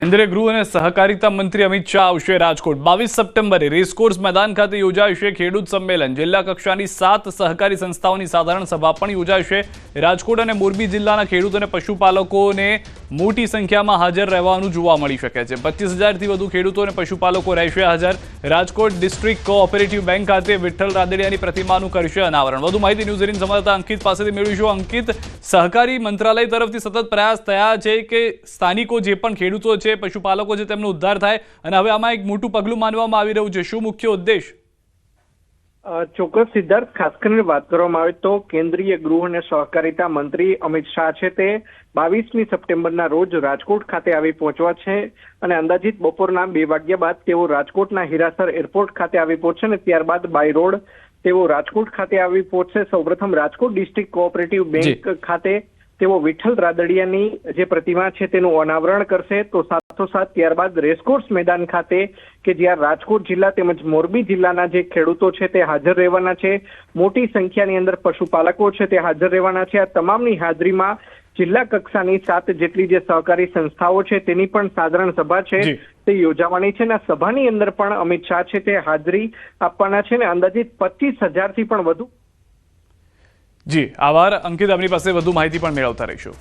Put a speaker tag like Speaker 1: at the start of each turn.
Speaker 1: કેન્દ્રીય ગૃહ અને સહકારિતા મંત્રી અમિત શાહ આવશે રાજકોટ। 22 સપ્ટેમ્બરે રેસકોર્સ મેદાન ખાતે યોજાશે ખેડૂત સંમેલન। જિલ્લા કક્ષાની 7 સહકારી સંસ્થાઓની સાધારણ સભા પણ યોજાશે। રાજકોટ અને મોરબી જિલ્લાના ખેડૂત અને પશુપાલકોને મોટી સંખ્યામાં હાજર રહેવાનું જોવા મળી શકે છે। 25,000થી વધુ ખેડૂતો અને પશુપાલકો રહેશે હાજર। રાજકોટ ડિસ્ટ્રિક્ટ કોઓપરેટિવ બેંક ખાતે વિઠ્ઠલ રાદડિયાની પ્રતિમાનું કરશે અનાવરણ। વધુ માહિતી ન્યૂઝ 18 સંવાદદાતા અંકિત પાસેથી મેળવીશું। અંકિત, સહકારી મંત્રાલય તરફથી સતત પ્રયાસ થયા છે કે સ્થાનિકો જે પણ ખેડૂતો છે, પશુપાલકો છે, તેમનો ઉદ્ધાર થાય અને હવે આમાં એક મોટું પગલું માનવામાં આવી રહ્યું છે। શું મુખ્ય ઉદ્દેશ?
Speaker 2: ચોક્કસ સિદ્ધાર્થ, ખાસ કરીને વાત કરવામાં આવે તો કેન્દ્રીય ગૃહ અને સહકારિતા મંત્રી અમિત શાહ છે તે 22મી સપ્ટેમ્બરના રોજ રાજકોટ ખાતે આવી પહોંચવા છે અને અંદાજિત બપોરના 2 વાગ્યા બાદ તેઓ રાજકોટના હીરાસર એરપોર્ટ ખાતે આવી પહોંચશે અને ત્યારબાદ બાય રોડ તેઓ રાજકોટ ખાતે આવી પહોંચશે। સૌપ્રથમ રાજકોટ ડિસ્ટ્રિક્ટ કોઓપરેટિવ બેંક ખાતે તેઓ વિઠ્ઠલ રાદડિયાની જે પ્રતિમા છે તેનું અનાવરણ કરશે। તો સાથોસાથ ત્યારબાદ રેસકોર્સ મેદાન ખાતે કે જ્યાં રાજકોટ જિલ્લા તેમજ મોરબી જિલ્લાના જે ખેડૂતો છે તે હાજર રહેવાના છે, મોટી સંખ્યાની અંદર પશુપાલકો છે તે હાજર રહેવાના છે। આ તમામની હાજરીમાં જિલ્લા કક્ષાની 7 જેટલી જે સહકારી સંસ્થાઓ છે તેની પણ સાધારણ સભા છે તે યોજાવાની છે અને આ સભાની અંદર પણ અમિત શાહ છે તે હાજરી આપવાના છે અને અંદાજિત 25,000થી પણ વધુ।
Speaker 1: જી આભાર અંકિત, આપની પાસે વધુ માહિતી પણ મેળવતા રહીશું।